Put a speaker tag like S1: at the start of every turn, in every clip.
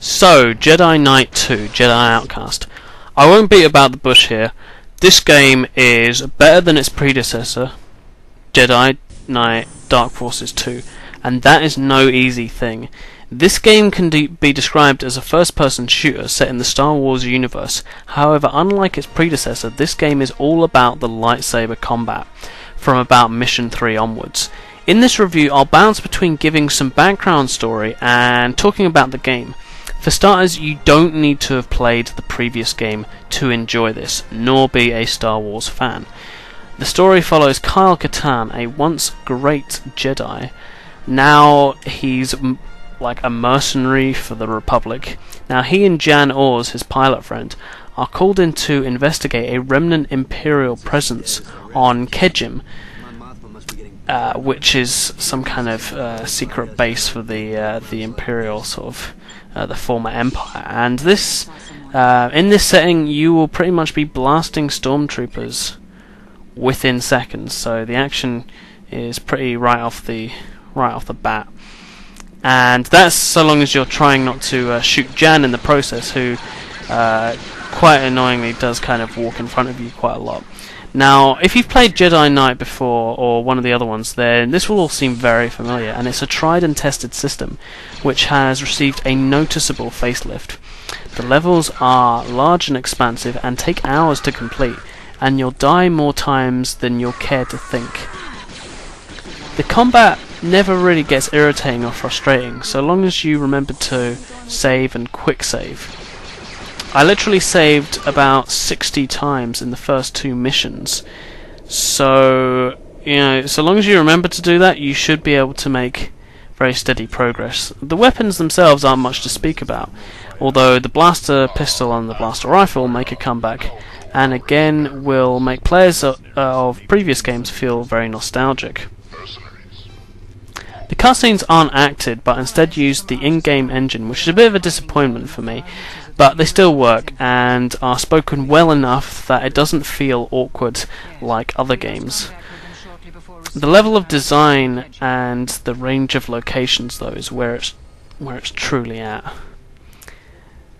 S1: So, Jedi Knight 2, Jedi Outcast. I won't beat about the bush here. This game is better than its predecessor, Jedi Knight Dark Forces 2, and that is no easy thing. This game can be described as a first-person shooter set in the Star Wars universe. However, unlike its predecessor, this game is all about the lightsaber combat, from about Mission 3 onwards. In this review, I'll bounce between giving some background story and talking about the game. For starters, you don't need to have played the previous game to enjoy this, nor be a Star Wars fan. The story follows Kyle Katarn, a once great Jedi. Now he's like a mercenary for the Republic. Now he and Jan Ors, his pilot friend, are called in to investigate a remnant Imperial presence on Kejim, which is some kind of secret base for the Imperial sort of the former Empire. And this, in this setting, you will pretty much be blasting stormtroopers within seconds. So the action is pretty right off the bat. And that's so long as you're trying not to shoot Jan in the process, who quite annoyingly does kind of walk in front of you quite a lot. Now, if you've played Jedi Knight before, or one of the other ones, then this will all seem very familiar, and it's a tried and tested system, which has received a noticeable facelift. The levels are large and expansive, and take hours to complete, and you'll die more times than you'll care to think. The combat never really gets irritating or frustrating, so long as you remember to save and quick save. I literally saved about 60 times in the first 2 missions, so so long as you remember to do that, you should be able to make very steady progress. The weapons themselves aren't much to speak about, although the blaster pistol and the blaster rifle make a comeback, and again will make players of previous games feel very nostalgic. The cutscenes aren't acted, but instead use the in-game engine, which is a bit of a disappointment for me, but they still work and are spoken well enough that it doesn't feel awkward like other games. The level of design and the range of locations, though, is where it's truly at.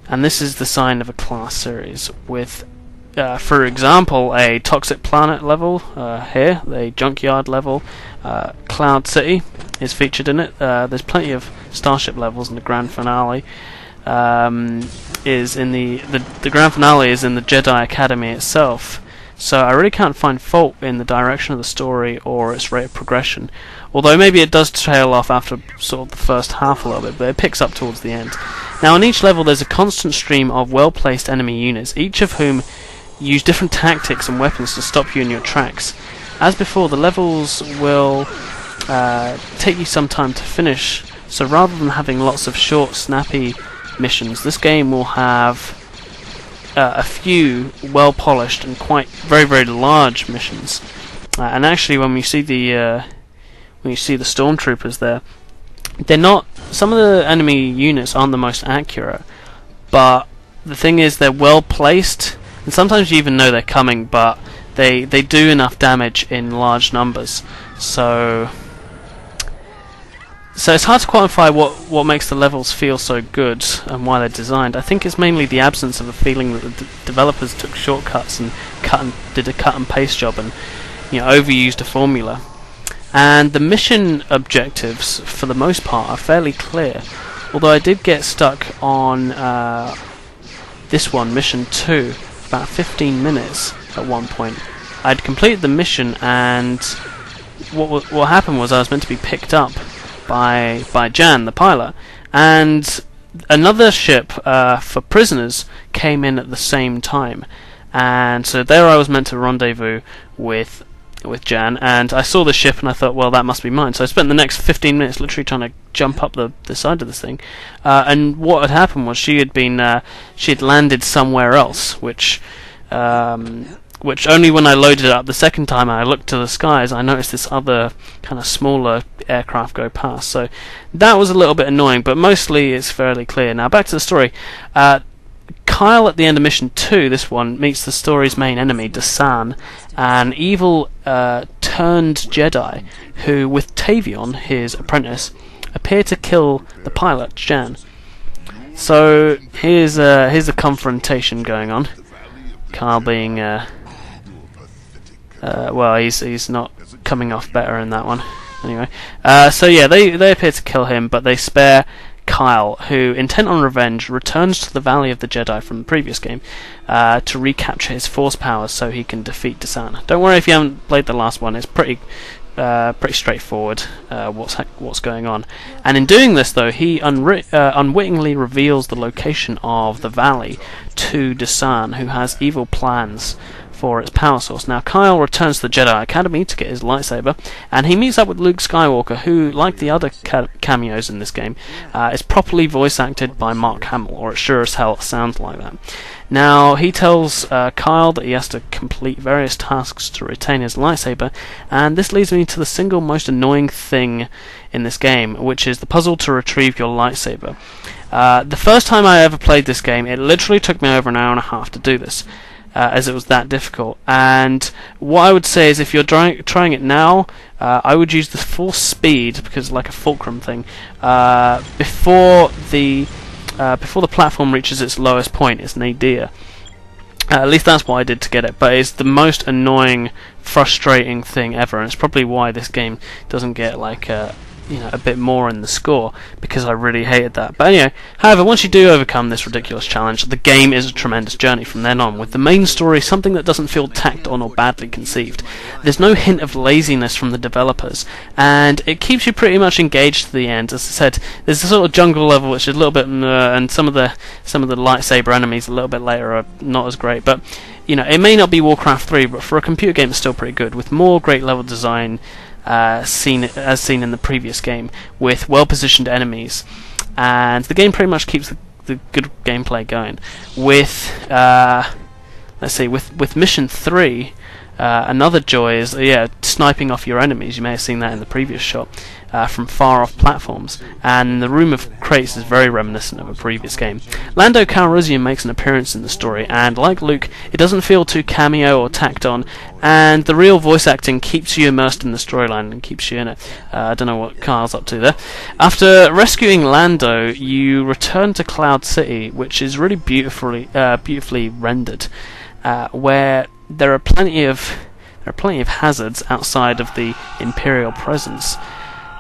S1: And this is the sign of a class series, with for example, a Toxic Planet level here, the Junkyard level, Cloud City is featured in it. There's plenty of Starship levels in the grand finale. Is in the grand finale is in the Jedi Academy itself. So I really can't find fault in the direction of the story or its rate of progression. Although maybe it does trail off after sort of the first half a little bit, but it picks up towards the end. Now in each level there's a constant stream of well-placed enemy units, each of whom use different tactics and weapons to stop you in your tracks. As before, the levels will take you some time to finish, so rather than having lots of short, snappy missions, this game will have a few well-polished and quite very large missions. And actually, when you see the stormtroopers there, they're not. Some of the enemy units aren't the most accurate, but the thing is they're well placed, and sometimes you even know they're coming, but they do enough damage in large numbers. So it's hard to quantify what makes the levels feel so good and why they're designed. I think it's mainly the absence of a feeling that the developers took shortcuts and did a cut and paste job and overused a formula. And the mission objectives, for the most part, are fairly clear. Although I did get stuck on this one, Mission 2, about 15 minutes at one point. I'd completed the mission, and what happened was I was meant to be picked up by Jan, the pilot, and another ship for prisoners came in at the same time, and so there I was meant to rendezvous with Jan, and I saw the ship and I thought, well, that must be mine. So I spent the next 15 minutes literally trying to jump up the side of this thing, and what had happened was she had landed somewhere else, which only when I loaded it up the second time and I looked to the skies, I noticed this other kind of smaller aircraft go past. So that was a little bit annoying, but mostly it's fairly clear. Now back to the story. Kyle, at the end of Mission 2, this one, meets the story's main enemy, Dasan, an evil turned Jedi who, with Tavion, his apprentice, appear to kill the pilot, Jan. So here's a confrontation going on. Kyle being well, he's not coming off better in that one. Anyway, so yeah, they appear to kill him, but they spare Kyle, who, intent on revenge, returns to the Valley of the Jedi from the previous game to recapture his Force powers so he can defeat Desan. Don't worry if you haven't played the last one; it's pretty straightforward what's going on. And in doing this, though, he unwittingly reveals the location of the valley to Desan, who has evil plans for its power source. Now, Kyle returns to the Jedi Academy to get his lightsaber, and he meets up with Luke Skywalker, who, like the other cameos in this game, is properly voice acted by Mark Hamill, or it sure as hell sounds like that. Now, he tells Kyle that he has to complete various tasks to retain his lightsaber, and this leads me to the single most annoying thing in this game, which is the puzzle to retrieve your lightsaber. The first time I ever played this game, it literally took me over an hour and a half to do this, as it was that difficult. And what I would say is, if you're trying it now, I would use the full speed, because like a fulcrum thing, before the platform reaches its lowest point. It's nadir. At least that's what I did to get it, but it's the most annoying, frustrating thing ever, and it's probably why this game doesn't get like a bit more in the score, because I really hated that. But anyway, however, once you do overcome this ridiculous challenge, the game is a tremendous journey from then on, with the main story something that doesn't feel tacked on or badly conceived. There's no hint of laziness from the developers, and it keeps you pretty much engaged to the end. As I said, there's a sort of jungle level which is a little bit and some of the lightsaber enemies a little bit later are not as great, but it may not be Warcraft 3, but for a computer game it's still pretty good, with more great level design seen in the previous game, with well-positioned enemies, and the game pretty much keeps the good gameplay going. With with Mission 3, another joy is sniping off your enemies. You may have seen that in the previous shot, from far off platforms, and the Room of Crates is very reminiscent of a previous game. Lando Calrissian makes an appearance in the story, and like Luke, it doesn't feel too cameo or tacked on, and the real voice acting keeps you immersed in the storyline and keeps you in it. I don't know what Kyle's up to there. After rescuing Lando, you return to Cloud City, which is really beautifully rendered, where there are plenty of hazards outside of the Imperial presence.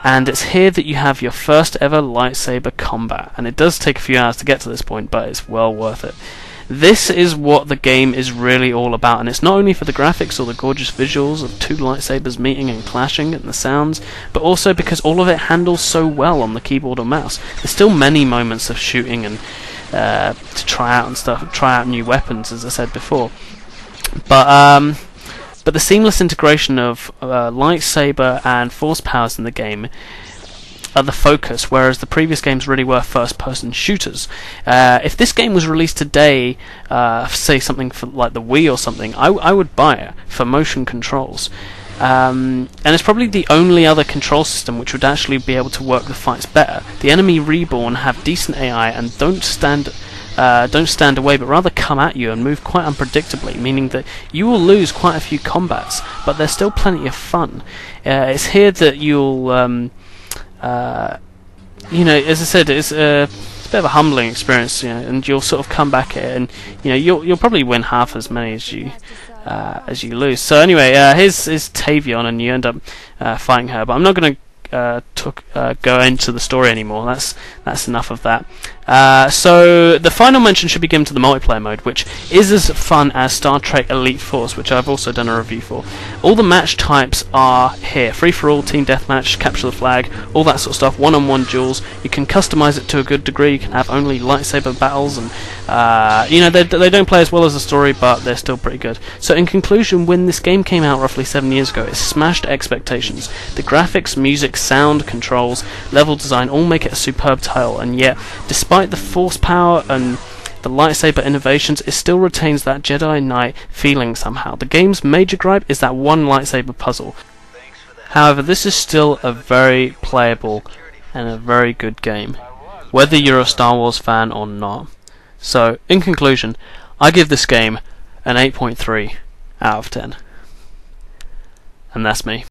S1: And it's here that you have your first ever lightsaber combat, and it does take a few hours to get to this point, but it's well worth it. This is what the game is really all about, and it's not only for the graphics or the gorgeous visuals of two lightsabers meeting and clashing and the sounds, but also because all of it handles so well on the keyboard or mouse. There's still many moments of shooting and to try out new weapons, as I said before. But the seamless integration of lightsaber and force powers in the game are the focus, whereas the previous games really were first-person shooters. If this game was released today, say something for like the Wii or something, I would buy it for motion controls. And it's probably the only other control system which would actually be able to work the fights better. The enemy reborn have decent AI and don't stand away, but rather come at you and move quite unpredictably, meaning that you will lose quite a few combats, but there's still plenty of fun. It's here that you'll, as I said, it's a bit of a humbling experience, and you'll sort of come back at it, and you'll probably win half as many as you lose. So anyway, here's Tavion, and you end up fighting her, but I'm not going to go into the story anymore. That's enough of that. So the final mention should be given to the multiplayer mode, which is as fun as Star Trek Elite Force, which I've also done a review for. All the match types are here: free for all, team deathmatch, capture the flag, all that sort of stuff. One-on-one duels. You can customize it to a good degree. You can have only lightsaber battles, and they don't play as well as the story, but they're still pretty good. So in conclusion, when this game came out roughly 7 years ago, it smashed expectations. The graphics, music, sound, controls, level design all make it a superb title, and yet, despite the force power and the lightsaber innovations, it still retains that Jedi Knight feeling somehow. The game's major gripe is that one lightsaber puzzle. However, this is still a very playable and a very good game, whether you're a Star Wars fan or not. So, in conclusion, I give this game an 8.3 out of 10. And that's me.